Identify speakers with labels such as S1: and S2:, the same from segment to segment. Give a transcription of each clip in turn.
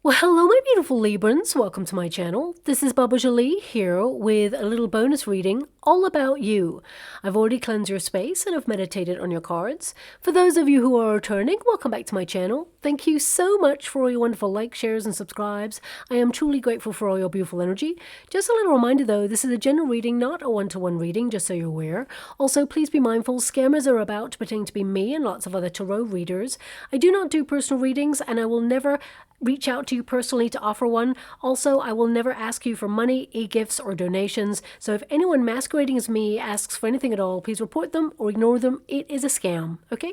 S1: Well, hello, my beautiful Librans. Welcome to my channel. This is Baba Jolie here with a little bonus reading all about you. I've already cleansed your space and I've meditated on your cards. For those of you who are returning, welcome back to my channel. Thank you so much for all your wonderful likes, shares, and subscribes. I am truly grateful for all your beautiful energy. Just a little reminder though, this is a general reading, not a one-to-one reading, just so you're aware. Also, please be mindful, scammers are about to pretend to be me and lots of other tarot readers. I do not do personal readings and I will never reach out to you personally to offer one. Also, I will never ask you for money, e-gifts, or donations. So if anyone masquerading as me asks for anything at all, please report them or ignore them. It is a scam, okay?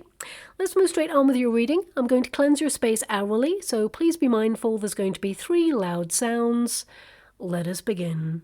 S1: Let's move straight on with your reading. I'm going to cleanse your space hourly, so please be mindful there's going to be 3 loud sounds. Let us begin.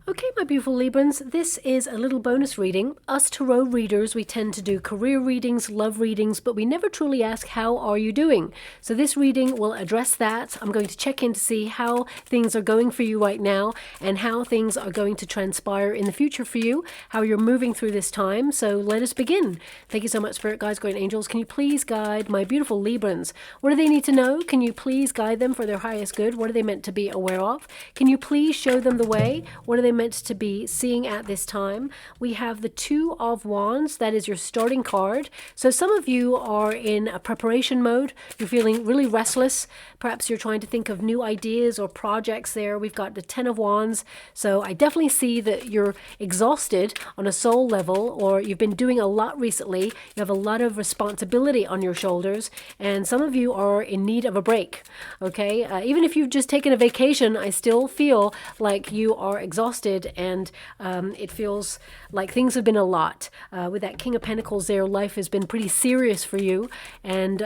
S1: Okay, my beautiful Librans, this is a little bonus reading. Us tarot readers, we tend to do career readings, love readings, but we never truly ask, how are you doing? So this reading will address that. I'm going to check in to see how things are going for you right now and how things are going to transpire in the future for you, how you're moving through this time. So let us begin. Thank you so much, Spirit Guides, Guardian Angels. Can you please guide my beautiful Librans? What do they need to know? Can you please guide them for their highest good? What are they meant to be aware of? Can you please show them the way? What are they meant to be seeing at this time? We have the 2 of Wands. That is your starting card. So some of you are in a preparation mode. You're feeling really restless. Perhaps you're trying to think of new ideas or projects there. We've got the 10 of Wands. So I definitely see that you're exhausted on a soul level, or you've been doing a lot recently. You have a lot of responsibility on your shoulders, and some of you are in need of a break. Okay, even if you've just taken a vacation, I still feel like you are exhausted, and it feels like things have been a lot. With that King of Pentacles there, life has been pretty serious for you, and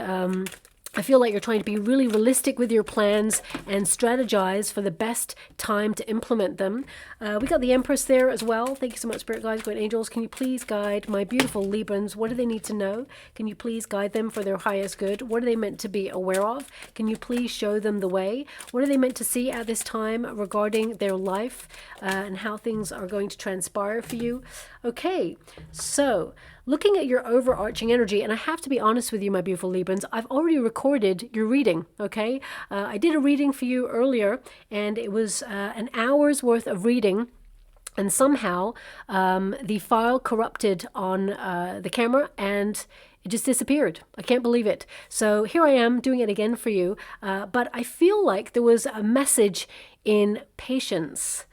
S1: I feel like you're trying to be really realistic with your plans and strategize for the best time to implement them. We got the Empress there as well. Thank you so much, Spirit Guides, Guardian Angels. Can you please guide my beautiful Librans? What do they need to know? Can you please guide them for their highest good? What are they meant to be aware of? Can you please show them the way? What are they meant to see at this time regarding their life and how things are going to transpire for you? Okay, so looking at your overarching energy, and I have to be honest with you, my beautiful Librans, I've already recorded your reading, okay? I did a reading for you earlier, and it was an hour's worth of reading, and somehow the file corrupted on the camera, and it just disappeared. I can't believe it. So here I am doing it again for you, but I feel like there was a message in patience.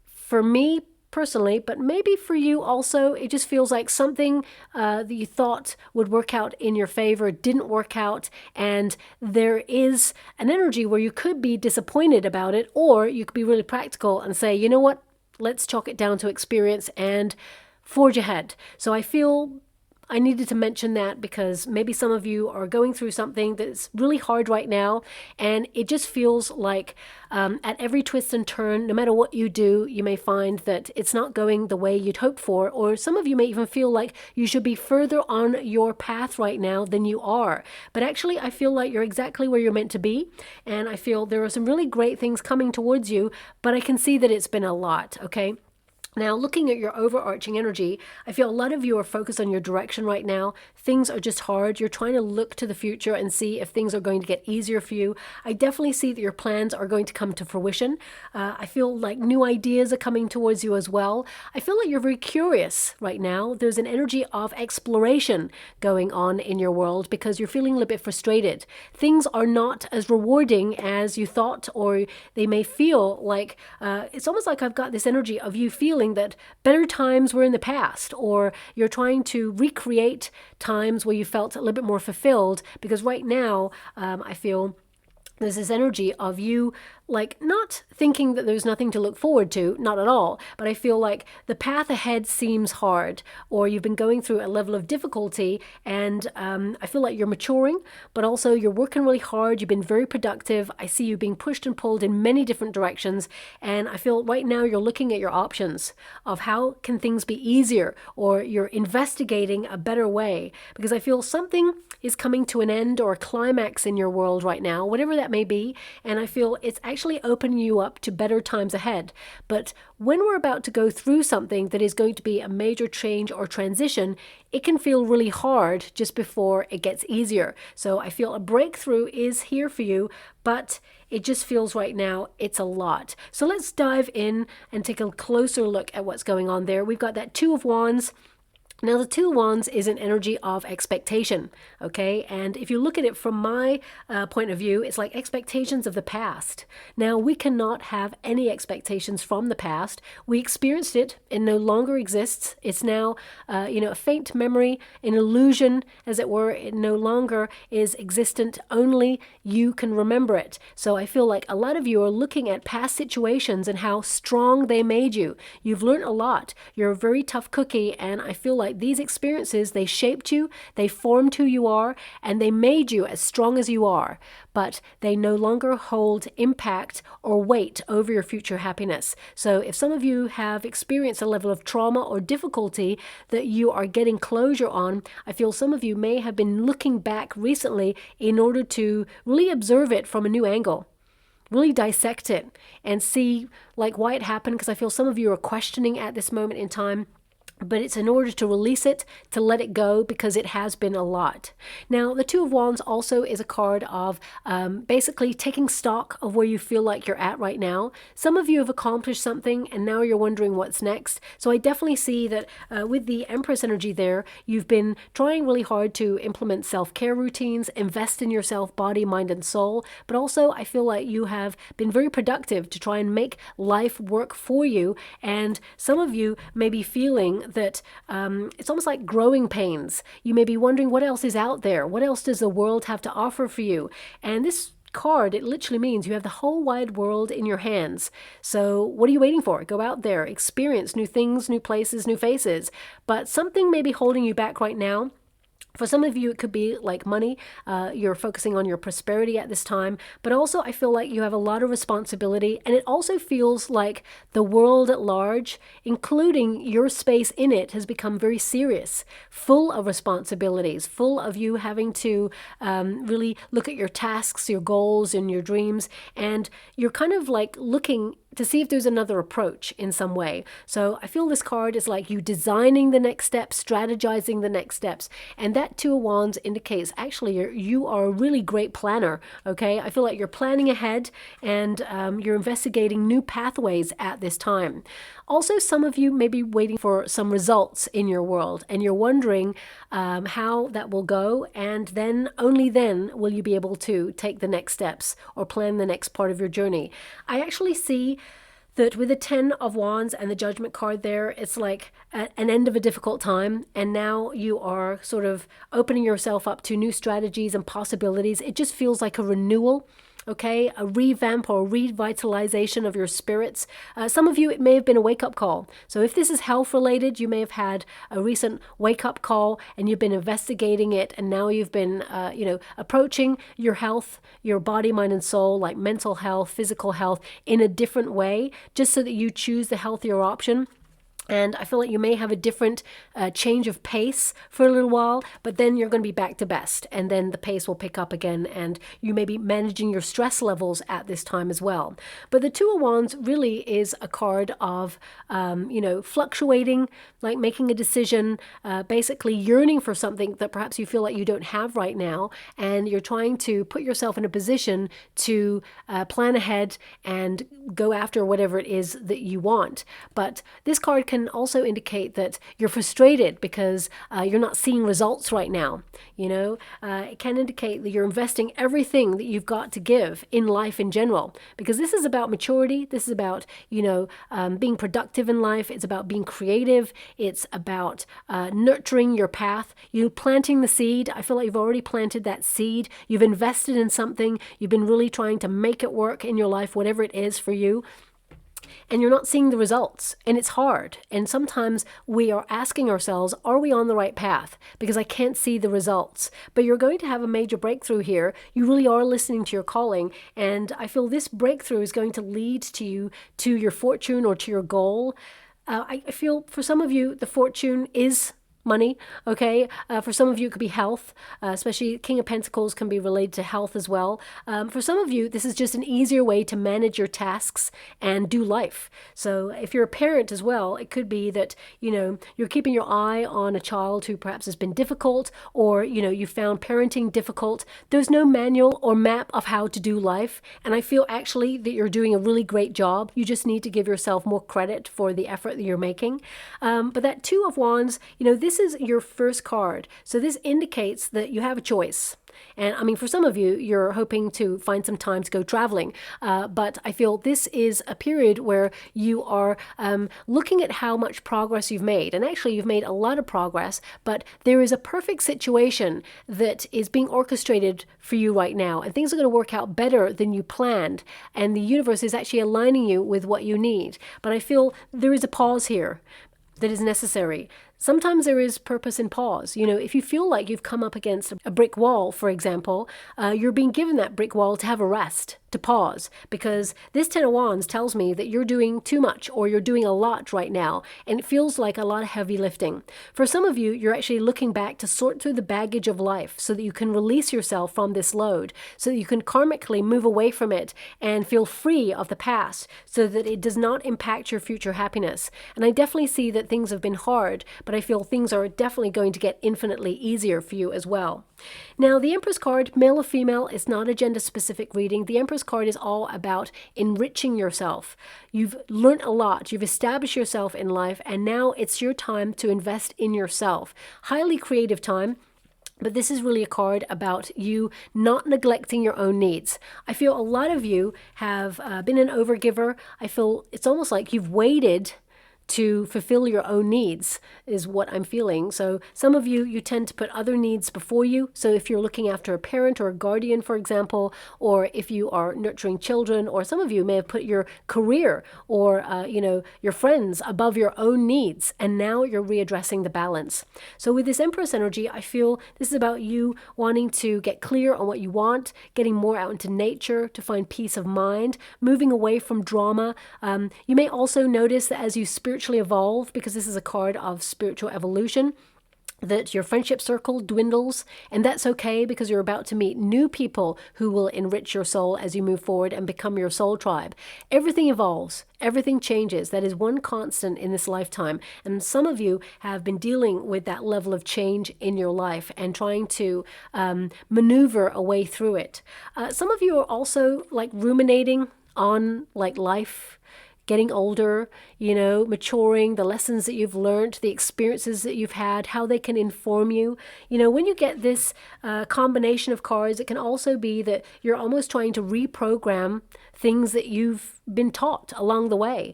S1: For me, personally, but maybe for you also, it just feels like something that you thought would work out in your favor didn't work out, and there is an energy where you could be disappointed about it, or you could be really practical and say, you know what, let's chalk it down to experience and forge ahead. So I feel I needed to mention that because maybe some of you are going through something that's really hard right now, and it just feels like at every twist and turn, no matter what you do, you may find that it's not going the way you'd hoped for, or some of you may even feel like you should be further on your path right now than you are. But actually, I feel like you're exactly where you're meant to be, and I feel there are some really great things coming towards you, but I can see that it's been a lot, okay? Now, looking at your overarching energy, I feel a lot of you are focused on your direction right now. Things are just hard. You're trying to look to the future and see if things are going to get easier for you. I definitely see that your plans are going to come to fruition. I feel like new ideas are coming towards you as well. I feel like you're very curious right now. There's an energy of exploration going on in your world because you're feeling a little bit frustrated. Things are not as rewarding as you thought, or they may feel like, it's almost like I've got this energy of you feeling that better times were in the past, or you're trying to recreate times where you felt a little bit more fulfilled, because right now I feel there's this energy of you like not thinking that there's nothing to look forward to, not at all, but I feel like the path ahead seems hard, or you've been going through a level of difficulty, and I feel like you're maturing, but also you're working really hard. You've been very productive. I see you being pushed and pulled in many different directions, and I feel right now you're looking at your options of how can things be easier, or you're investigating a better way, because I feel something is coming to an end or a climax in your world right now, whatever that may be, and I feel it's actually opening you up to better times ahead. But when we're about to go through something that is going to be a major change or transition, it can feel really hard just before it gets easier. So I feel a breakthrough is here for you, but it just feels right now it's a lot. So let's dive in and take a closer look at what's going on there. We've got that Two of Wands. Now, the Two of Wands is an energy of expectation, okay? And if you look at it from my point of view, it's like expectations of the past. Now, we cannot have any expectations from the past. We experienced it. It no longer exists. It's now, a faint memory, an illusion, as it were. It no longer is existent. Only you can remember it. So I feel like a lot of you are looking at past situations and how strong they made you. You've learned a lot. You're a very tough cookie, and I feel like these experiences, they shaped you, they formed who you are, and they made you as strong as you are, but they no longer hold impact or weight over your future happiness. So if some of you have experienced a level of trauma or difficulty that you are getting closure on, I feel some of you may have been looking back recently in order to really observe it from a new angle. Really dissect it and see like why it happened, because I feel some of you are questioning at this moment in time. But it's in order to release it, to let it go, because it has been a lot. Now, the Two of Wands also is a card of basically taking stock of where you feel like you're at right now. Some of you have accomplished something, and now you're wondering what's next. So I definitely see that with the Empress energy there, you've been trying really hard to implement self-care routines, invest in yourself, body, mind, and soul. But also, I feel like you have been very productive to try and make life work for you. And some of you may be feeling that it's almost like growing pains. You may be wondering what else is out there. What else does the world have to offer for you? And this card, it literally means you have the whole wide world in your hands. So what are you waiting for? Go out there, experience new things, new places, new faces. But something may be holding you back right now. For some of you, it could be like money. You're focusing on your prosperity at this time. But also, I feel like you have a lot of responsibility. And it also feels like the world at large, including your space in it, has become very serious, full of responsibilities, full of you having to really look at your tasks, your goals, and your dreams. And you're kind of like looking to see if there's another approach in some way. So I feel this card is like you designing the next steps, strategizing the next steps. And that Two of Wands indicates actually you are a really great planner, okay? I feel like you're planning ahead, and you're investigating new pathways at this time. Also, some of you may be waiting for some results in your world, and you're wondering how that will go, and then only then will you be able to take the next steps or plan the next part of your journey. I actually see that with the 10 of Wands and the Judgment card there, it's like an end of a difficult time, and now you are sort of opening yourself up to new strategies and possibilities. It just feels like a renewal. Okay, a revamp or revitalization of your spirits. Some of you, it may have been a wake-up call. So if this is health-related, you may have had a recent wake-up call and you've been investigating it, and now you've been, approaching your health, your body, mind, and soul, like mental health, physical health, in a different way, just so that you choose the healthier option. And I feel like you may have a different change of pace for a little while, but then you're going to be back to best, and then the pace will pick up again, and you may be managing your stress levels at this time as well. But the Two of Wands really is a card of, fluctuating, like making a decision, basically yearning for something that perhaps you feel like you don't have right now, and you're trying to put yourself in a position to plan ahead and go after whatever it is that you want. But this card can can also indicate that you're frustrated because you're not seeing results right now. It can indicate that you're investing everything that you've got to give in life in general, because this is about maturity. This is about, being productive in life. It's about being creative. It's about nurturing your path. You planting the seed. I feel like you've already planted that seed. You've invested in something. You've been really trying to make it work in your life, whatever it is for you. And you're not seeing the results, and it's hard. And sometimes we are asking ourselves, are we on the right path? Because I can't see the results. But you're going to have a major breakthrough here. You really are listening to your calling, and I feel this breakthrough is going to lead to you to your fortune or to your goal. I feel for some of you, the fortune is money, okay? For some of you, it could be health, especially King of Pentacles can be related to health as well. For some of you, this is just an easier way to manage your tasks and do life. So if you're a parent as well, it could be that, you're keeping your eye on a child who perhaps has been difficult, or, you found parenting difficult. There's no manual or map of how to do life. And I feel actually that you're doing a really great job. You just need to give yourself more credit for the effort that you're making. But that Two of Wands, this is your first card. So this indicates that you have a choice. And I mean, for some of you, you're hoping to find some time to go traveling. But I feel this is a period where you are looking at how much progress you've made. And actually, you've made a lot of progress, but there is a perfect situation that is being orchestrated for you right now. And things are going to work out better than you planned. And the universe is actually aligning you with what you need. But I feel there is a pause here that is necessary. Sometimes there is purpose in pause. If you feel like you've come up against a brick wall, for example, you're being given that brick wall to have a rest, to pause, because this Ten of Wands tells me that you're doing too much, or you're doing a lot right now, and it feels like a lot of heavy lifting. For some of you, you're actually looking back to sort through the baggage of life so that you can release yourself from this load, so that you can karmically move away from it and feel free of the past, so that it does not impact your future happiness. And I definitely see that things have been hard, but I feel things are definitely going to get infinitely easier for you as well. Now, the Empress card, male or female, is not a gender-specific reading. The Empress card is all about enriching yourself. You've learned a lot. You've established yourself in life, and now it's your time to invest in yourself. Highly creative time. But this is really a card about you not neglecting your own needs. I feel a lot of you have been an overgiver. I feel it's almost like you've waited to fulfill your own needs, is what I'm feeling. So some of you tend to put other needs before you. So if you're looking after a parent or a guardian, for example, or if you are nurturing children, or some of you may have put your career or, your friends above your own needs, and now you're readdressing the balance. So with this Empress energy, I feel this is about you wanting to get clear on what you want, getting more out into nature to find peace of mind, moving away from drama. You may also notice that as you spiritually evolve, because this is a card of spiritual evolution, that your friendship circle dwindles, and that's okay, because you're about to meet new people who will enrich your soul as you move forward and become your soul tribe. Everything evolves. Everything changes. That is one constant in this lifetime. And some of you have been dealing with that level of change in your life and trying to maneuver a way through it. Some of you are also ruminating on life, getting older, maturing, the lessons that you've learned, the experiences that you've had, how they can inform you. When you get this combination of cards, it can also be that you're almost trying to reprogram things that you've been taught along the way.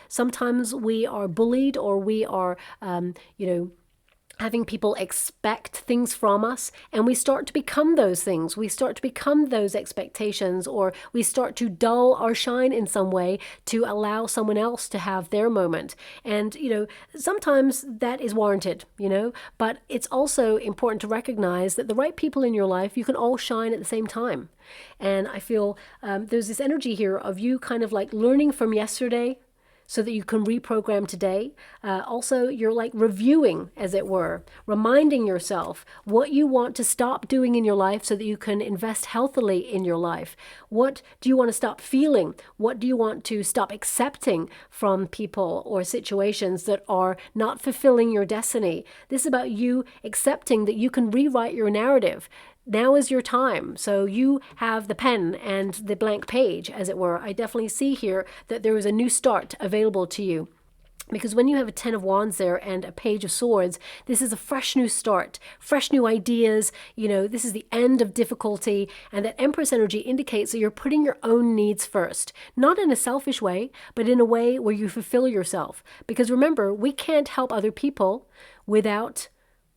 S1: Sometimes we are bullied, or we are, having people expect things from us, and we start to become those things. We start to become those expectations, or we start to dull our shine in some way to allow someone else to have their moment. And, sometimes that is warranted, but it's also important to recognize that the right people in your life, you can all shine at the same time. And I feel there's this energy here of you kind of learning from yesterday, so that you can reprogram today. Also, you're reviewing, as it were, reminding yourself what you want to stop doing in your life so that you can invest healthily in your life. What do you want to stop feeling? What do you want to stop accepting from people or situations that are not fulfilling your destiny? This is about you accepting that you can rewrite your narrative. Now is your time. So you have the pen and the blank page, as it were. I definitely see here that there is a new start available to you. Because when you have a 10 of Wands there and a Page of Swords, this is a fresh new start, fresh new ideas. You know, this is the end of difficulty. And that Empress energy indicates that you're putting your own needs first, not in a selfish way, but in a way where you fulfill yourself. Because remember, we can't help other people without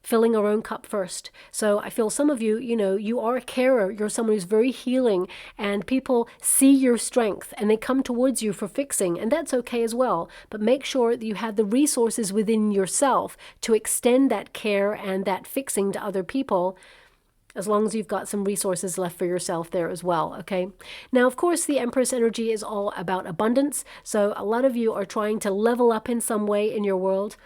S1: filling our own cup first. So I feel some of you, you know, you are a carer. You're someone who's very healing, and people see your strength and they come towards you for fixing, and that's okay as well. But make sure that you have the resources within yourself to extend that care and that fixing to other people, as long as you've got some resources left for yourself there as well, okay? Now, of course, the Empress energy is all about abundance. So a lot of you are trying to level up in some way in your world.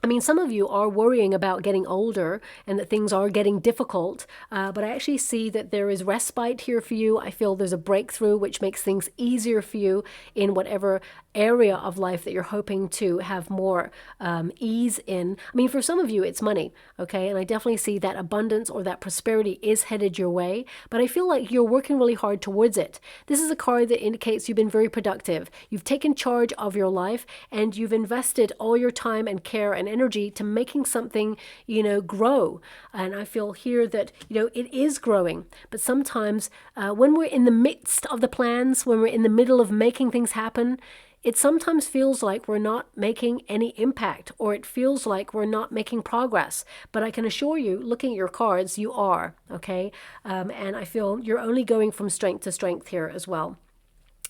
S1: I mean, some of you are worrying about getting older and that things are getting difficult, but I actually see that there is respite here for you. I feel there's a breakthrough which makes things easier for you in whatever area of life that you're hoping to have more ease in. I mean, for some of you, it's money, okay? And I definitely see that abundance or that prosperity is headed your way, but I feel like you're working really hard towards it. This is a card that indicates you've been very productive. You've taken charge of your life and you've invested all your time and care and energy to making something, you know, grow. And I feel here that, you know, it is growing. But sometimes when we're in the midst of the plans, when we're in the middle of making things happen, it sometimes feels like we're not making any impact, or it feels like we're not making progress. But I can assure you, looking at your cards, you are, okay? And I feel you're only going from strength to strength here as well.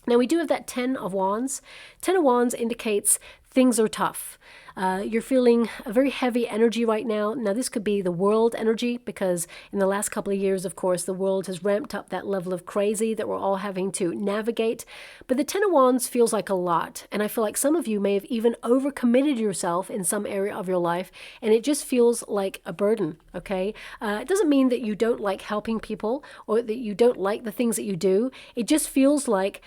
S1: Now, we do have that 10 of Wands. 10 of Wands indicates things are tough. You're feeling a very heavy energy right now. Now, this could be the world energy, because in the last couple of years, of course, the world has ramped up that level of crazy that we're all having to navigate. But the 10 of Wands feels like a lot. And I feel like some of you may have even overcommitted yourself in some area of your life, and it just feels like a burden, okay? It doesn't mean that you don't like helping people or that you don't like the things that you do. It just feels like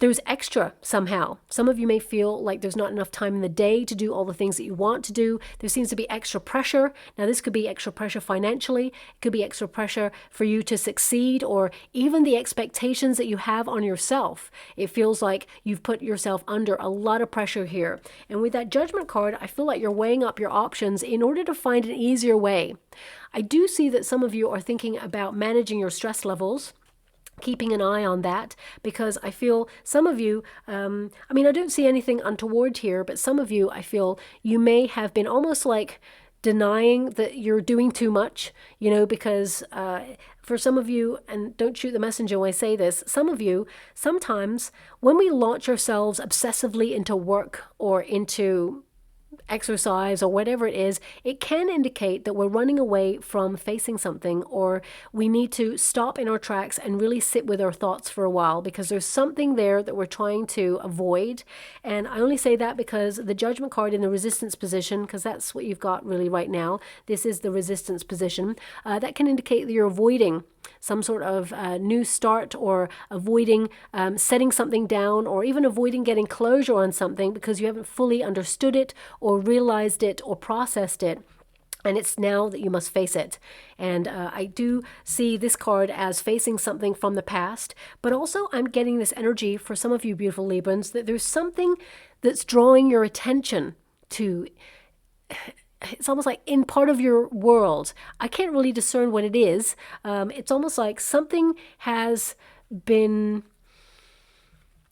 S1: there's extra somehow. Some of you may feel like there's not enough time in the day to do all the things that you want to do. There seems to be extra pressure. Now, this could be extra pressure financially. It could be extra pressure for you to succeed, or even the expectations that you have on yourself. It feels like you've put yourself under a lot of pressure here. And with that Judgment card, I feel like you're weighing up your options in order to find an easier way. I do see that some of you are thinking about managing your stress levels, keeping an eye on that, because I feel some of you, I mean, I don't see anything untoward here, but some of you, I feel you may have been almost like denying that you're doing too much, you know, because for some of you, and don't shoot the messenger when I say this, some of you, sometimes when we launch ourselves obsessively into work or into exercise or whatever it is, it can indicate that we're running away from facing something, or we need to stop in our tracks and really sit with our thoughts for a while, because there's something there that we're trying to avoid. And I only say that because the Judgment card in the Resistance position, because that's what you've got really right now, this is the Resistance position, that can indicate that you're avoiding some sort of new start, or avoiding setting something down, or even avoiding getting closure on something because you haven't fully understood it or realized it or processed it. And it's now that you must face it. And I do see this card as facing something from the past, but also I'm getting this energy for some of you beautiful Librans that there's something that's drawing your attention to. It's almost like in part of your world. I can't really discern what it is. It's almost like something has been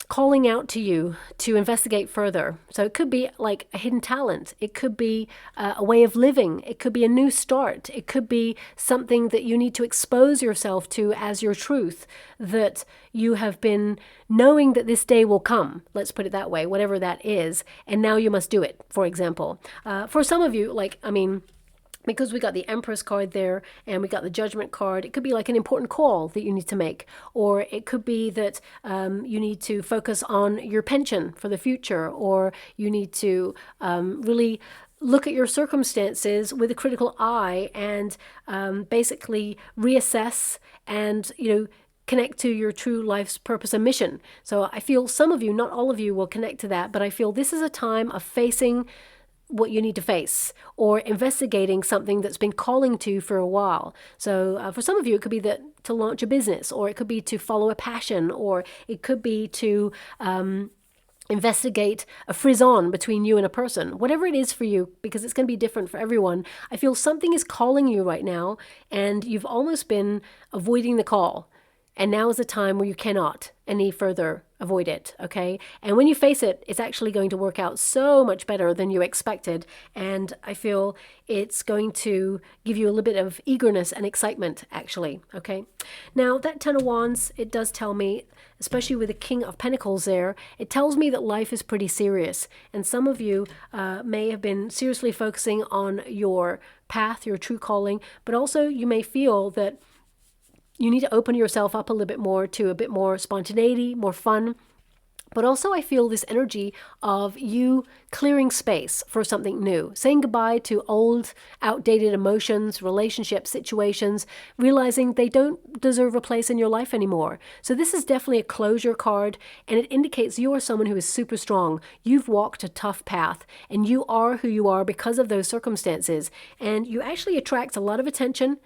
S1: calling out to you to investigate further. So it could be like a hidden talent. It could be a way of living. It could be a new start. It could be something that you need to expose yourself to as your truth, that you have been knowing that this day will come. Let's put it that way, whatever that is. And now you must do it, for example. For some of you, like, I mean, because we got the Empress card there and we got the Judgment card, it could be like an important call that you need to make. Or it could be that you need to focus on your pension for the future, or you need to really look at your circumstances with a critical eye and basically reassess and, you know, connect to your true life's purpose and mission. So I feel some of you, not all of you, will connect to that, but I feel this is a time of facing what you need to face, or investigating something that's been calling to you for a while. So for some of you, it could be that to launch a business, or it could be to follow a passion, or it could be to investigate a frisson between you and a person, whatever it is for you, because it's going to be different for everyone. I feel something is calling you right now, and you've almost been avoiding the call. And now is the time where you cannot any further avoid it, okay? And when you face it, it's actually going to work out so much better than you expected. And I feel it's going to give you a little bit of eagerness and excitement, actually, okay? Now, that Ten of Wands, it does tell me, especially with the King of Pentacles there, it tells me that life is pretty serious. And some of you may have been seriously focusing on your path, your true calling, but also you may feel that you need to open yourself up a little bit more to a bit more spontaneity, more fun. But also I feel this energy of you clearing space for something new, saying goodbye to old, outdated emotions, relationships, situations, realizing they don't deserve a place in your life anymore. So this is definitely a closure card, and it indicates you are someone who is super strong. You've walked a tough path, and you are who you are because of those circumstances. And you actually attract a lot of attention,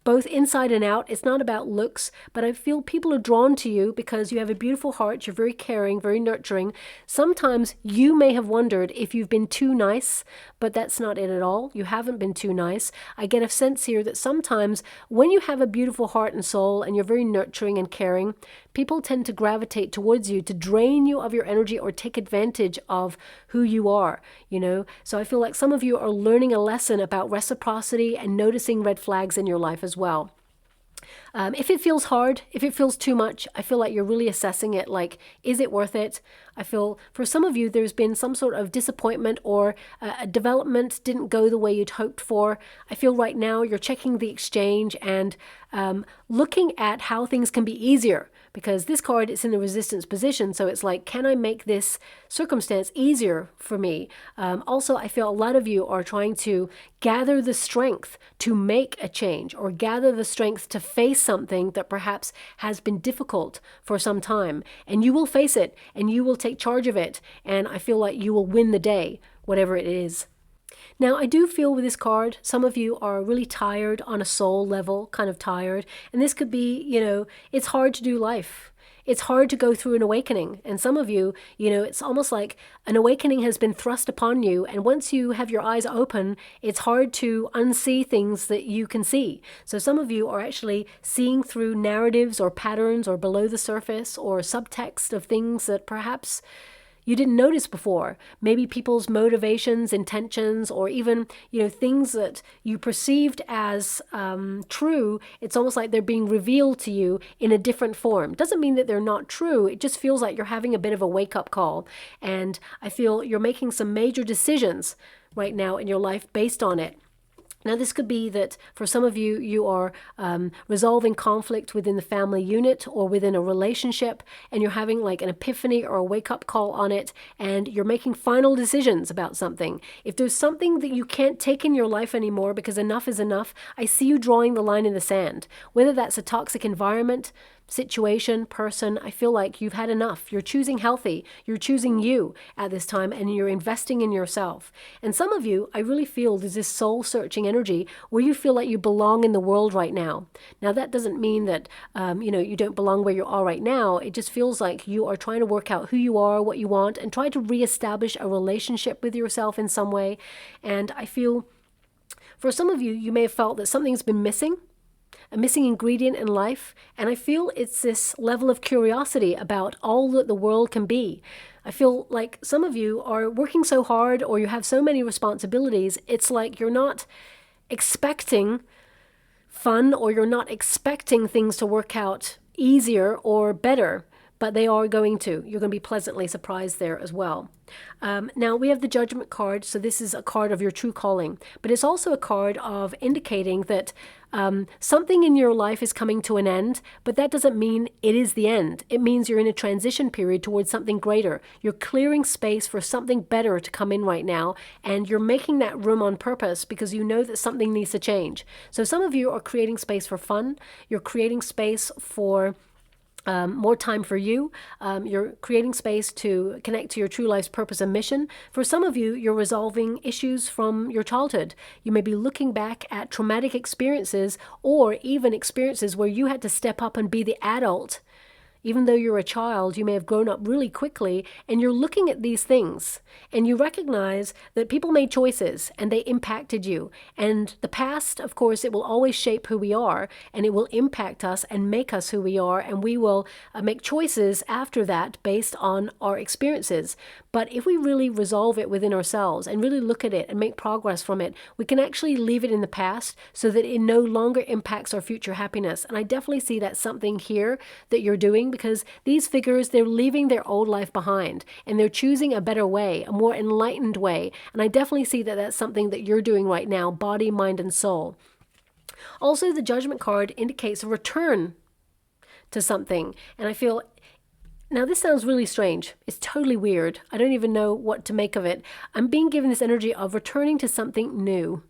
S1: both inside and out. It's not about looks, but I feel people are drawn to you because you have a beautiful heart. You're very caring, very nurturing. Sometimes you may have wondered if you've been too nice, but that's not it at all. You haven't been too nice. I get a sense here that sometimes when you have a beautiful heart and soul and you're very nurturing and caring, people tend to gravitate towards you to drain you of your energy or take advantage of who you are, you know? So I feel like some of you are learning a lesson about reciprocity and noticing red flags in your life as well. If it feels hard, if it feels too much, I feel like you're really assessing it, like, is it worth it? I feel for some of you, there's been some sort of disappointment or a development didn't go the way you'd hoped for. I feel right now you're checking the exchange and looking at how things can be easier, because this card is in the resistance position. So it's like, can I make this circumstance easier for me? Also, I feel a lot of you are trying to gather the strength to make a change or gather the strength to face something that perhaps has been difficult for some time. And you will face it and you will take charge of it. And I feel like you will win the day, whatever it is. Now, I do feel with this card, some of you are really tired on a soul level, kind of tired. And this could be, you know, it's hard to do life. It's hard to go through an awakening. And some of you, you know, it's almost like an awakening has been thrust upon you. And once you have your eyes open, it's hard to unsee things that you can see. So some of you are actually seeing through narratives or patterns or below the surface or subtext of things that perhaps you didn't notice before. Maybe people's motivations, intentions, or even, you know, things that you perceived as true. It's almost like they're being revealed to you in a different form. Doesn't mean that they're not true. It just feels like you're having a bit of a wake-up call. And I feel you're making some major decisions right now in your life based on it. Now, this could be that for some of you, you are resolving conflict within the family unit or within a relationship, and you're having like an epiphany or a wake-up call on it, and you're making final decisions about something. If there's something that you can't take in your life anymore because enough is enough, I see you drawing the line in the sand. Whether that's a toxic environment, situation, person, I feel like you've had enough. You're choosing healthy. You're choosing you at this time, and you're investing in yourself. And some of you, I really feel there's this soul-searching energy where you feel like you belong in the world right now. Now, that doesn't mean that, you know, you don't belong where you are right now. It just feels like you are trying to work out who you are, what you want, and try to reestablish a relationship with yourself in some way. And I feel for some of you, you may have felt that something's been missing, a missing ingredient in life. And I feel it's this level of curiosity about all that the world can be. I feel like some of you are working so hard, or you have so many responsibilities. It's like you're not expecting fun, or you're not expecting things to work out easier or better, but they are going to. You're going to be pleasantly surprised there as well. Now, we have the Judgment card, so this is a card of your true calling, but it's also a card of indicating that something in your life is coming to an end, but that doesn't mean it is the end. It means you're in a transition period towards something greater. You're clearing space for something better to come in right now, and you're making that room on purpose because you know that something needs to change. So some of you are creating space for fun. You're creating space for more time for you. You're creating space to connect to your true life's purpose and mission. For some of you, you're resolving issues from your childhood. You may be looking back at traumatic experiences, or even experiences where you had to step up and be the adult Even though you're a child, you may have grown up really quickly, and you're looking at these things and you recognize that people made choices and they impacted you. And the past, of course, it will always shape who we are, and it will impact us and make us who we are, and we will make choices after that based on our experiences. But if we really resolve it within ourselves and really look at it and make progress from it, we can actually leave it in the past so that it no longer impacts our future happiness. And I definitely see that's something here that you're doing, because these figures, they're leaving their old life behind and they're choosing a better way, a more enlightened way. And I definitely see that that's something that you're doing right now, body, mind, and soul. Also, the Judgment card indicates a return to something. And I feel, now this sounds really strange. It's totally weird. I don't even know what to make of it. I'm being given this energy of returning to something new.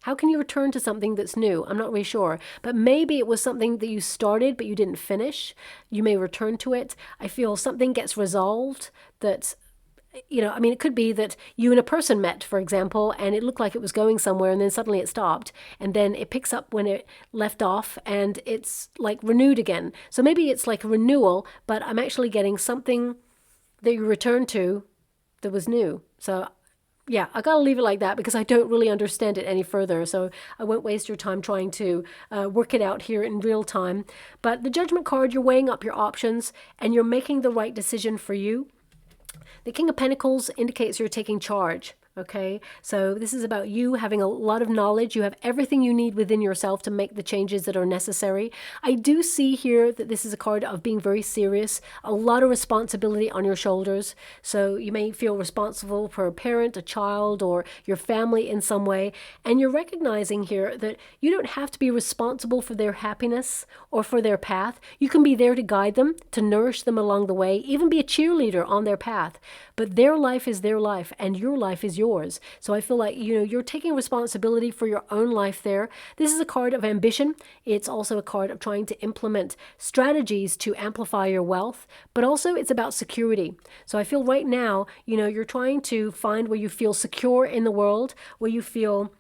S1: How can you return to something that's new? I'm not really sure. But maybe it was something that you started but you didn't finish. You may return to it. I feel something gets resolved that, I mean, it could be that you and a person met, for example, and it looked like it was going somewhere, and then suddenly it stopped, and then it picks up when it left off, and it's like renewed again. So maybe it's like a renewal, but I'm actually getting something that you return to that was new. So yeah, I gotta leave it like that because I don't really understand it any further. So I won't waste your time trying to work it out here in real time. But the Judgment card, you're weighing up your options and you're making the right decision for you. The King of Pentacles indicates you're taking charge. Okay, so this is about you having a lot of knowledge. You have everything you need within yourself to make the changes that are necessary. I do see here that this is a card of being very serious, a lot of responsibility on your shoulders. So you may feel responsible for a parent, a child, or your family in some way. And you're recognizing here that you don't have to be responsible for their happiness or for their path. You can be there to guide them, to nourish them along the way, even be a cheerleader on their path. But their life is their life and your life is yours. So I feel like, you're taking responsibility for your own life there. This is a card of ambition. It's also a card of trying to implement strategies to amplify your wealth, but also it's about security. So I feel right now, you're trying to find where you feel secure in the world, where you feel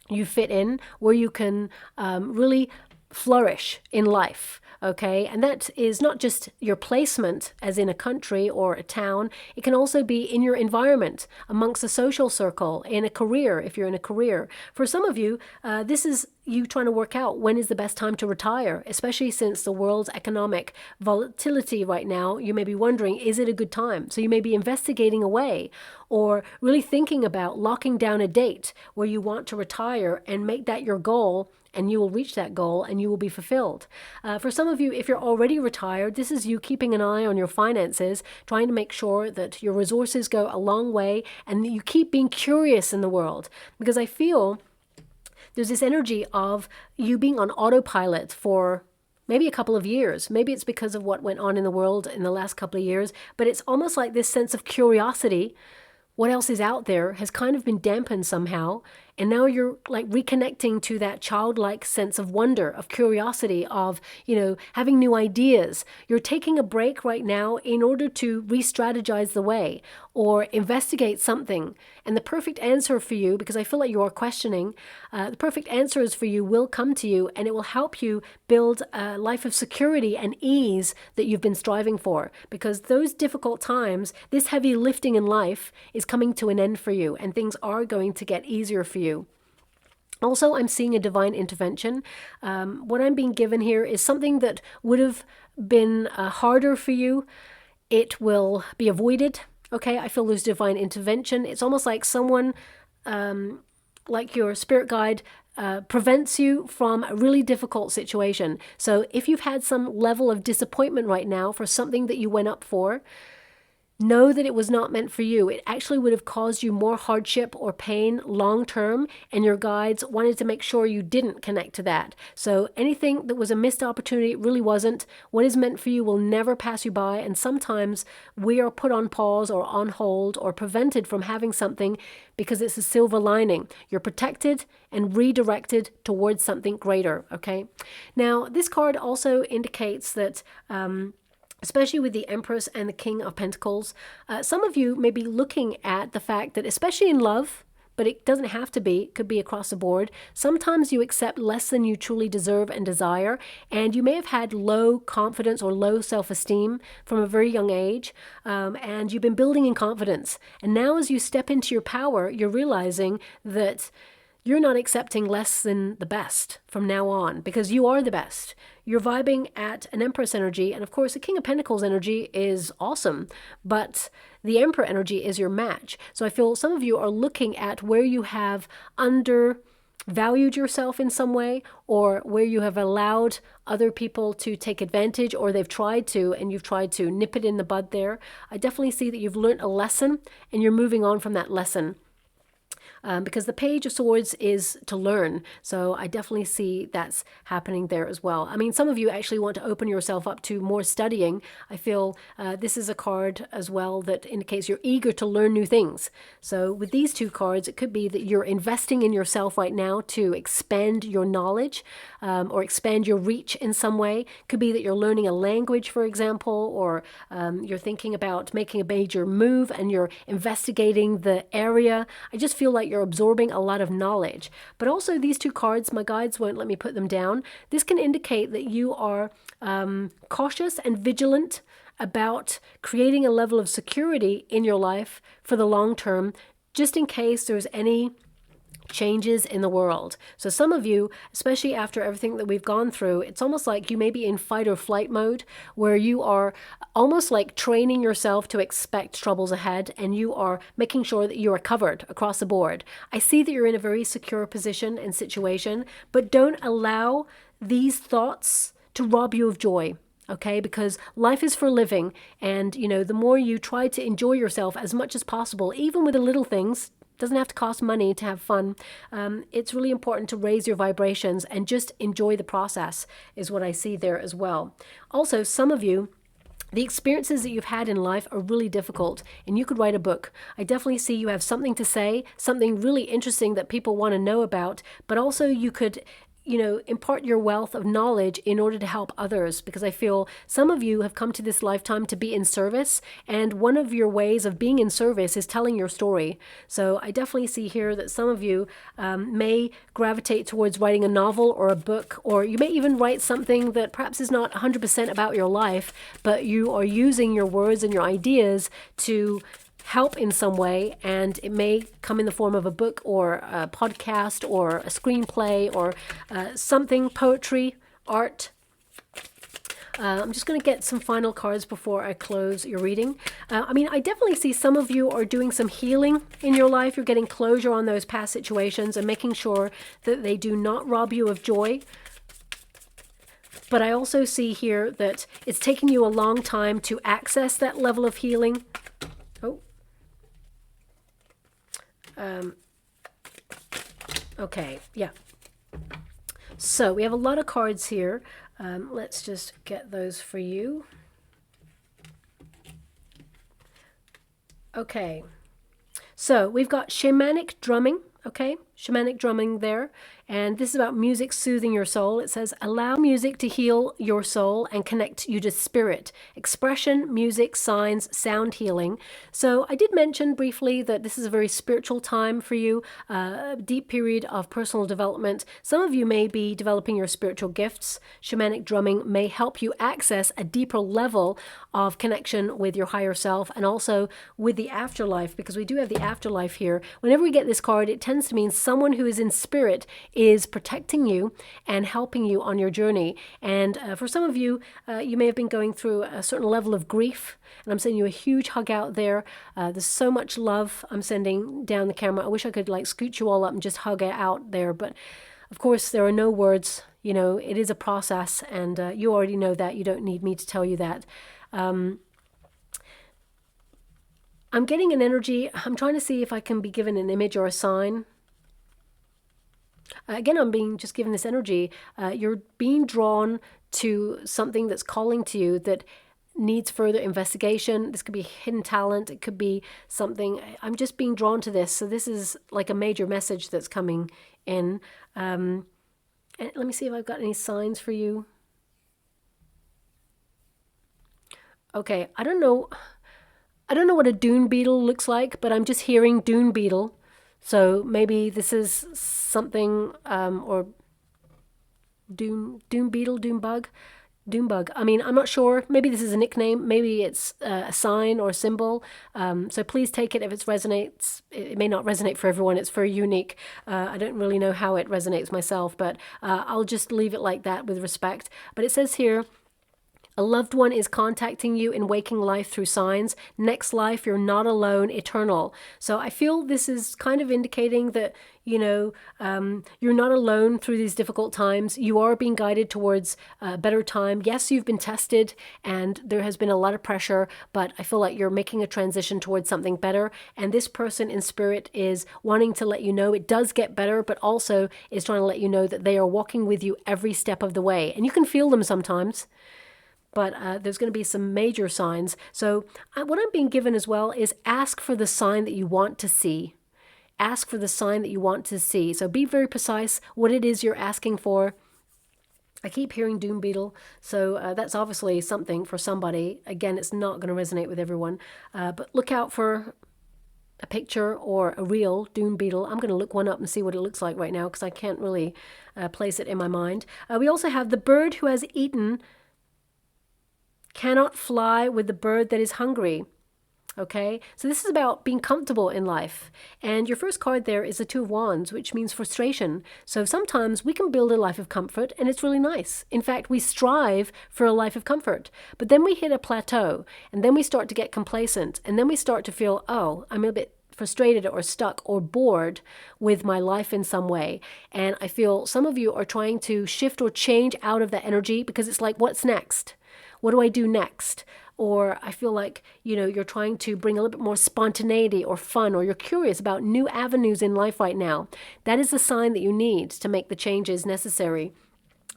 S1: you fit in, where you can really flourish in life. Okay, and that is not just your placement as in a country or a town. It can also be in your environment, amongst a social circle, in a career, if you're in a career. For some of you, this is you trying to work out when is the best time to retire, especially since the world's economic volatility right now. You may be wondering, is it a good time? So you may be investigating a way or really thinking about locking down a date where you want to retire and make that your goal, and you will reach that goal and you will be fulfilled. For some of you, if you're already retired, this is you keeping an eye on your finances, trying to make sure that your resources go a long way and that you keep being curious in the world. Because I feel there's this energy of you being on autopilot for maybe a couple of years. Maybe it's because of what went on in the world in the last couple of years, but it's almost like this sense of curiosity. What else is out there has kind of been dampened somehow. And now you're like reconnecting to that childlike sense of wonder, of curiosity, of, having new ideas. You're taking a break right now in order to re-strategize the way or investigate something. And the perfect answer for you, because I feel like you are questioning, the perfect answers for you will come to you, and it will help you build a life of security and ease that you've been striving for. Because those difficult times, this heavy lifting in life is coming to an end for you, and things are going to get easier for you. Also, I'm seeing a divine intervention. What I'm being given here is something that would have been harder for you. It will be avoided. Okay, I feel there's divine intervention. It's almost like someone, like your spirit guide, prevents you from a really difficult situation. So if you've had some level of disappointment right now for something that you went up for, know that it was not meant for you. It actually would have caused you more hardship or pain long term, and your guides wanted to make sure you didn't connect to that. So anything that was a missed opportunity really wasn't. What is meant for you will never pass you by, and sometimes we are put on pause or on hold or prevented from having something because it's a silver lining. You're protected and redirected towards something greater, okay? Now, this card also indicates that especially with the Empress and the King of Pentacles, some of you may be looking at the fact that, especially in love, but it doesn't have to be. It could be across the board. Sometimes you accept less than you truly deserve and desire, and you may have had low confidence or low self-esteem from a very young age, and you've been building in confidence. And now as you step into your power, you're realizing that you're not accepting less than the best from now on, because you are the best. You're vibing at an Empress energy, and of course the King of Pentacles energy is awesome, but the Emperor energy is your match. So I feel some of you are looking at where you have undervalued yourself in some way, or where you have allowed other people to take advantage, or they've tried to, and you've tried to nip it in the bud there. I definitely see that you've learned a lesson, and you're moving on from that lesson. Because the Page of Swords is to learn. So I definitely see that's happening there as well. I mean, some of you actually want to open yourself up to more studying. I feel this is a card as well that indicates you're eager to learn new things. So with these two cards, it could be that you're investing in yourself right now to expand your knowledge or expand your reach in some way. Could be that you're learning a language, for example, or you're thinking about making a major move and you're investigating the area. I just feel like you're absorbing a lot of knowledge. But also these two cards, my guides won't let me put them down. This can indicate that you are cautious and vigilant about creating a level of security in your life for the long term, just in case there's any changes in the world. So some of you, especially after everything that we've gone through, it's almost like you may be in fight or flight mode, where you are almost like training yourself to expect troubles ahead, and you are making sure that you are covered across the board. I see that you're in a very secure position and situation, but don't allow these thoughts to rob you of joy. Okay, because life is for living, and the more you try to enjoy yourself as much as possible, even with the little things, doesn't have to cost money to have fun. It's really important to raise your vibrations and just enjoy the process is what I see there as well. Also, some of you, the experiences that you've had in life are really difficult, and you could write a book. I definitely see you have something to say, something really interesting that people want to know about, but also you could impart your wealth of knowledge in order to help others, because I feel some of you have come to this lifetime to be in service, and one of your ways of being in service is telling your story. So I definitely see here that some of you may gravitate towards writing a novel or a book, or you may even write something that perhaps is not 100% about your life, but you are using your words and your ideas to help in some way, and it may come in the form of a book or a podcast or a screenplay or something, poetry, art. I'm just going to get some final cards before I close your reading. I definitely see some of you are doing some healing in your life. You're getting closure on those past situations and making sure that they do not rob you of joy. But I also see here that it's taking you a long time to access that level of healing. Okay, yeah. So we have a lot of cards here. Let's just get those for you. Okay. So we've got shamanic drumming. Okay, shamanic drumming there. And this is about music soothing your soul. It says, allow music to heal your soul and connect you to spirit. Expression, music, signs, sound healing. So I did mention briefly that this is a very spiritual time for you, a deep period of personal development. Some of you may be developing your spiritual gifts. Shamanic drumming may help you access a deeper level of connection with your higher self and also with the afterlife, because we do have the afterlife here. Whenever we get this card, it tends to mean someone who is in spirit is protecting you and helping you on your journey. And for some of you, you may have been going through a certain level of grief, and I'm sending you a huge hug out there. There's so much love I'm sending down the camera. I wish I could scoot you all up and just hug it out there, but of course there are no words. It is a process, and you already know that. You don't need me to tell you that. I'm getting an energy. I'm trying to see if I can be given an image or a sign. Again, I'm being just given this energy. You're being drawn to something that's calling to you that needs further investigation. This could be hidden talent. It could be something. I'm just being drawn to this. So this is like a major message that's coming in. And let me see if I've got any signs for you. Okay, I don't know what a dune beetle looks like, but I'm just hearing dune beetle. So maybe this is something, or doom beetle, doom bug. Doombug. I mean, I'm not sure. Maybe this is a nickname. Maybe it's a sign or a symbol. So please take it if it resonates. It may not resonate for everyone. It's very unique. I don't really know how it resonates myself, but I'll just leave it like that with respect. But it says here, a loved one is contacting you in waking life through signs. Next life, you're not alone, eternal. So I feel this is kind of indicating that, you're not alone through these difficult times. You are being guided towards a better time. Yes, you've been tested and there has been a lot of pressure, but I feel like you're making a transition towards something better. And this person in spirit is wanting to let you know it does get better, but also is trying to let you know that they are walking with you every step of the way. And you can feel them sometimes. But there's going to be some major signs. So what I'm being given as well is ask for the sign that you want to see. Ask for the sign that you want to see. So be very precise what it is you're asking for. I keep hearing doom beetle, so that's obviously something for somebody. Again, it's not going to resonate with everyone. But look out for a picture or a real doom beetle. I'm going to look one up and see what it looks like right now because I can't really place it in my mind. We also have the bird who has eaten cannot fly with the bird that is hungry. Okay, so this is about being comfortable in life. And your first card there is the Two of Wands, which means frustration. So sometimes we can build a life of comfort and it's really nice. In fact, we strive for a life of comfort. But then we hit a plateau and then we start to get complacent. And then we start to feel, oh, I'm a bit frustrated or stuck or bored with my life in some way. And I feel some of you are trying to shift or change out of that energy because it's like, what's next? What do I do next? Or I feel like, you're trying to bring a little bit more spontaneity or fun, or you're curious about new avenues in life right now. That is the sign that you need to make the changes necessary.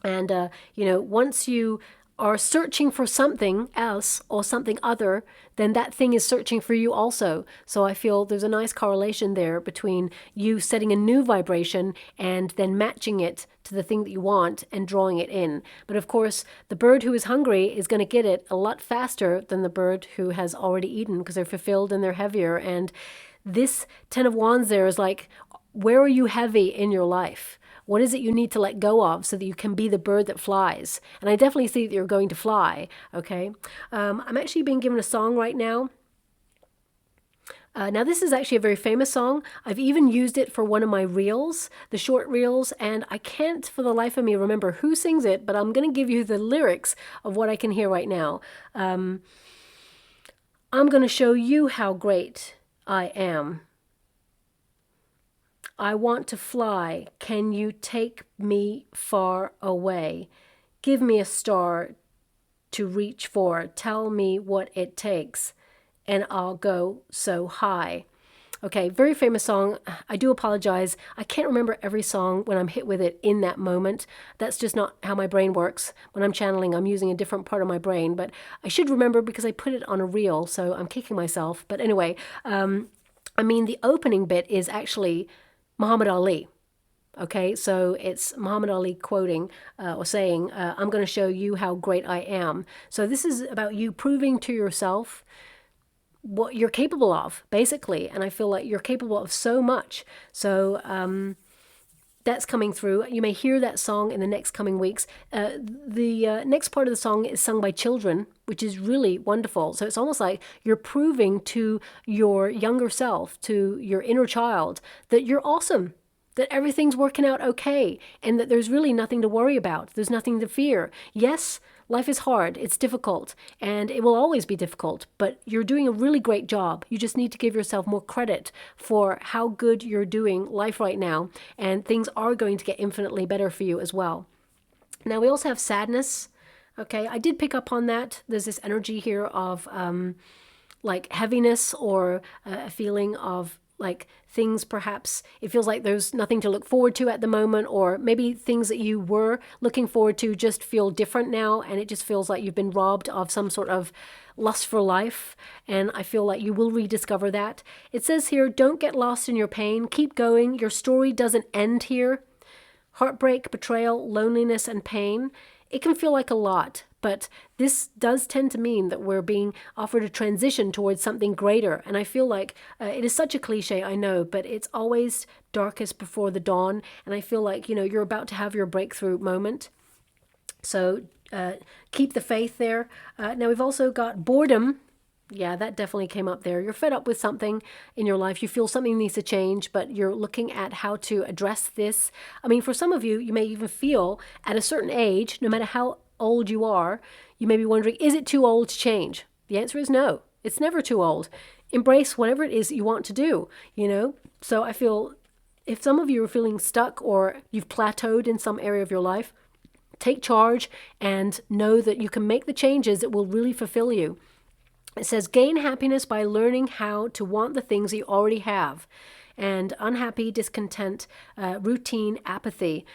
S1: And, once you are searching for something else or something other, then that thing is searching for you also. So I feel there's a nice correlation there between you setting a new vibration and then matching it to the thing that you want and drawing it in. But of course, the bird who is hungry is going to get it a lot faster than the bird who has already eaten because they're fulfilled and they're heavier. And this Ten of Wands there is like, where are you heavy in your life? What is it you need to let go of so that you can be the bird that flies? And I definitely see that you're going to fly, okay? I'm actually being given a song right now. Now, this is actually a very famous song. I've even used it for one of my reels, the short reels, and I can't for the life of me remember who sings it, but I'm going to give you the lyrics of what I can hear right now. I'm going to show you how great I am. I want to fly. Can you take me far away? Give me a star to reach for. Tell me what it takes, and I'll go so high. Okay, very famous song. I do apologize. I can't remember every song when I'm hit with it in that moment. That's just not how my brain works. When I'm channeling, I'm using a different part of my brain. But I should remember because I put it on a reel, so I'm kicking myself. But anyway, the opening bit is actually Muhammad Ali. Okay, so it's Muhammad Ali quoting or saying, I'm going to show you how great I am. So this is about you proving to yourself what you're capable of, basically. And I feel like you're capable of so much. So that's coming through. You may hear that song in the next coming weeks. The next part of the song is sung by children, which is really wonderful. So it's almost like you're proving to your younger self, to your inner child, that you're awesome, that everything's working out okay, and that there's really nothing to worry about. There's nothing to fear. Yes, life is hard, it's difficult, and it will always be difficult, but you're doing a really great job. You just need to give yourself more credit for how good you're doing life right now, and things are going to get infinitely better for you as well. Now, we also have sadness. Okay, I did pick up on that. There's this energy here of like heaviness or a feeling of like things perhaps it feels like there's nothing to look forward to at the moment, or maybe things that you were looking forward to just feel different now, and it just feels like you've been robbed of some sort of lust for life, and I feel like you will rediscover that. It says here, don't get lost in your pain. Keep going. Your story doesn't end here. Heartbreak, betrayal, loneliness, and pain. It can feel like a lot, But this does tend to mean that we're being offered a transition towards something greater. And I feel like it is such a cliche, I know, but it's always darkest before the dawn. And I feel like, you know, you're about to have your breakthrough moment. So keep the faith there. Now we've also got boredom. Yeah, that definitely came up there. You're fed up with something in your life. You feel something needs to change, but you're looking at how to address this. I mean, for some of you, you may even feel at a certain age, no matter how old you are, you may be wondering, is it too old to change? The answer is no. It's never too old. Embrace whatever it is that you want to do, you know? So I feel if some of you are feeling stuck or you've plateaued in some area of your life, take charge and know that you can make the changes that will really fulfill you. It says, gain happiness by learning how to want the things that you already have. And unhappy, discontent, routine, apathy.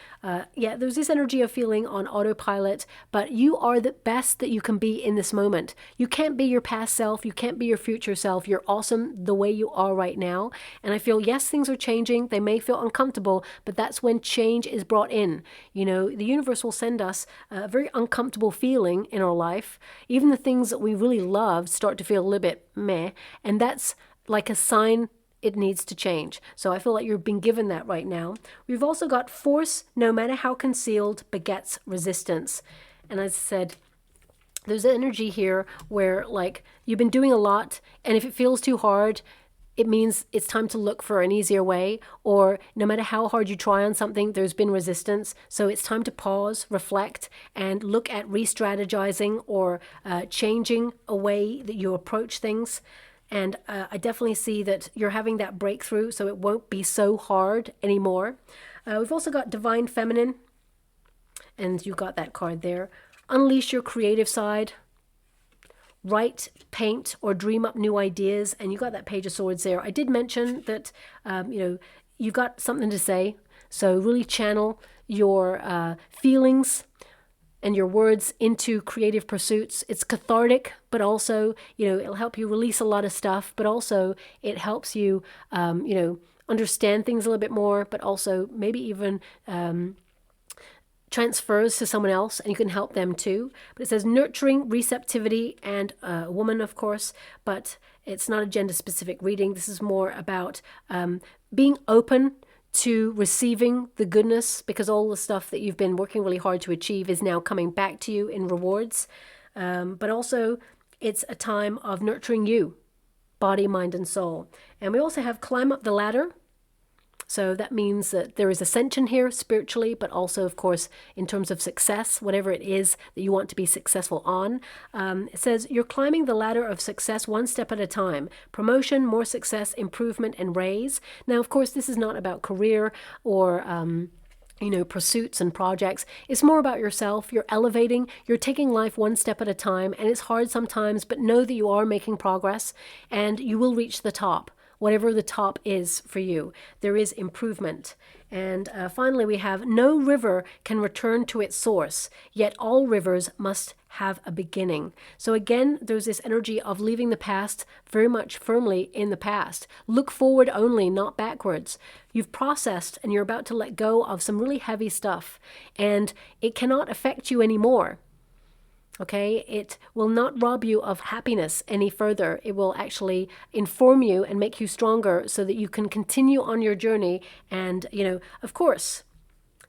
S1: Yeah, there's this energy of feeling on autopilot, but you are the best that you can be in this moment. You can't be your past self. You can't be your future self. You're awesome the way you are right now. And I feel, yes, things are changing. They may feel uncomfortable, but that's when change is brought in. You know, the universe will send us a very uncomfortable feeling in our life. Even the things that we really love start to feel a little bit meh. And that's like a sign it needs to change. So I feel like you've been given that right now. We've also got force, no matter how concealed, begets resistance. And as I said, there's energy here where like you've been doing a lot, and if it feels too hard, it means it's time to look for an easier way. Or no matter how hard you try on something, there's been resistance. So it's time to pause, reflect, and look at re-strategizing or changing a way that you approach things. And I definitely see that you're having that breakthrough, so it won't be so hard anymore. We've also got Divine Feminine, and you got that card there. Unleash your creative side. Write, paint, or dream up new ideas. And you got that Page of Swords there. I did mention that, you know, you've got something to say. So really channel your feelings and your words into creative pursuits. It's cathartic, but also, you know, it'll help you release a lot of stuff, but also it helps you, you know, understand things a little bit more, but also maybe even transfers to someone else and you can help them too. But it says nurturing receptivity and a woman, of course, but it's not a gender specific reading. This is more about being open to receiving the goodness, because all the stuff that you've been working really hard to achieve is now coming back to you in rewards. But also it's a time of nurturing you, body, mind, and soul. And we also have climb up the ladder. So that means that there is ascension here spiritually, but also, of course, in terms of success, whatever it is that you want to be successful on. It says you're climbing the ladder of success one step at a time. Promotion, more success, improvement, and raise. Now, of course, this is not about career or you know, pursuits and projects. It's more about yourself. You're elevating, you're taking life one step at a time, and it's hard sometimes, but know that you are making progress and you will reach the top. Whatever the top is for you, there is improvement. And finally, we have no river can return to its source, yet all rivers must have a beginning. So again, there's this energy of leaving the past very much firmly in the past. Look forward only, not backwards. You've processed and you're about to let go of some really heavy stuff, and it cannot affect you anymore. Okay, it will not rob you of happiness any further. It will actually inform you and make you stronger so that you can continue on your journey. And, you know, of course,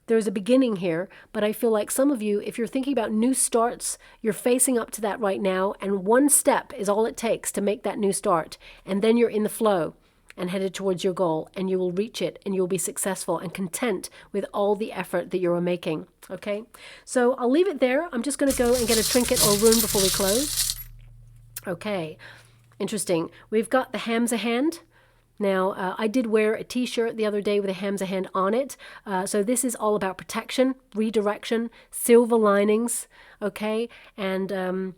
S1: there's a beginning here, but I feel like some of you, if you're thinking about new starts, you're facing up to that right now. And one step is all it takes to make that new start. And then you're in the flow and headed towards your goal, and you will reach it, and you'll be successful and content with all the effort that you're making. Okay, so I'll leave it there. I'm just going to go and get a trinket or rune before we close. Okay, interesting. We've got the Hamza hand. Now, I did wear a t-shirt the other day with a Hamza hand on it. So this is all about protection, redirection, silver linings. Okay, and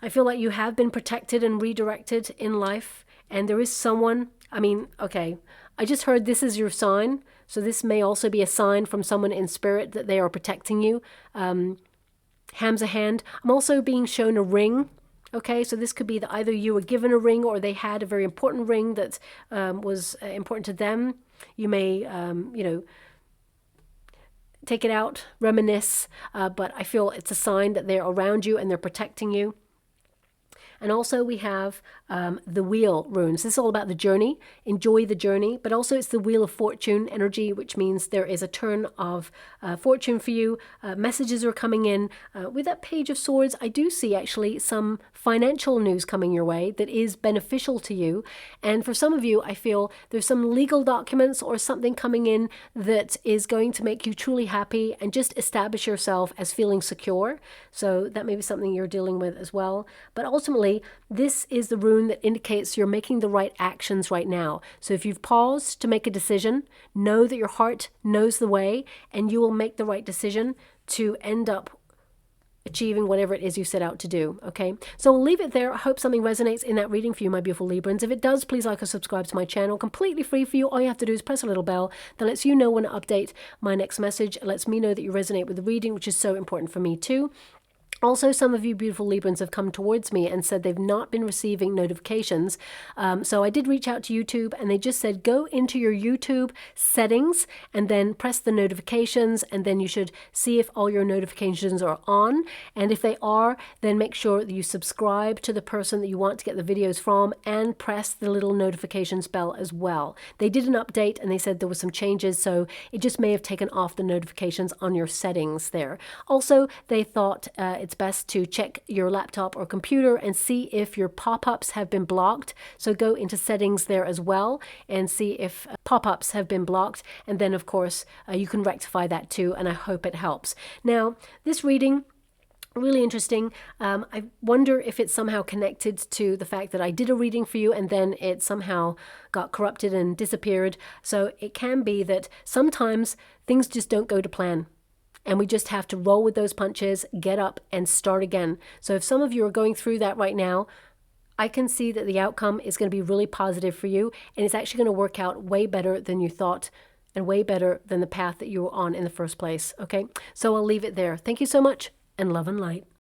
S1: I feel like you have been protected and redirected in life, and there is someone. I mean, okay, I just heard this is your sign. So this may also be a sign from someone in spirit that they are protecting you. Hamza hand. I'm also being shown a ring. Okay, so this could be that either you were given a ring or they had a very important ring that was important to them. You may, you know, take it out, reminisce, but I feel it's a sign that they're around you and they're protecting you. And also we have the wheel runes. This is all about the journey. Enjoy the journey. But also it's the wheel of fortune energy, which means there is a turn of fortune for you. Messages are coming in. With that Page of Swords, I do see actually some financial news coming your way that is beneficial to you. And for some of you, I feel there's some legal documents or something coming in that is going to make you truly happy and just establish yourself as feeling secure. So that may be something you're dealing with as well. But ultimately, this is the rune that indicates you're making the right actions right now. So if you've paused to make a decision, know that your heart knows the way and you will make the right decision to end up achieving whatever it is you set out to do. Okay, so we'll leave it there. I hope something resonates in that reading for you, my beautiful Librans. If it does, please like or subscribe to my channel. Completely free for you. All you have to do is press a little bell that lets you know when I update my next message. It lets me know that you resonate with the reading, which is so important for me too. Also, some of you beautiful Librans have come towards me and said they've not been receiving notifications. So I did reach out to YouTube and they just said, go into your YouTube settings and then press the notifications, and then you should see if all your notifications are on. And if they are, then make sure that you subscribe to the person that you want to get the videos from and press the little notifications bell as well. They did an update and they said there were some changes, so it just may have taken off the notifications on your settings there. Also, they thought it's best to check your laptop or computer and see if your pop-ups have been blocked. So go into settings there as well and see if pop-ups have been blocked. And then, of course, you can rectify that too. And I hope it helps. Now, this reading, really interesting. I wonder if it's somehow connected to the fact that I did a reading for you and then it somehow got corrupted and disappeared. So it can be that sometimes things just don't go to plan. And we just have to roll with those punches, get up and start again. So if some of you are going through that right now, I can see that the outcome is going to be really positive for you. And it's actually going to work out way better than you thought and way better than the path that you were on in the first place. Okay, so I'll leave it there. Thank you so much and love and light.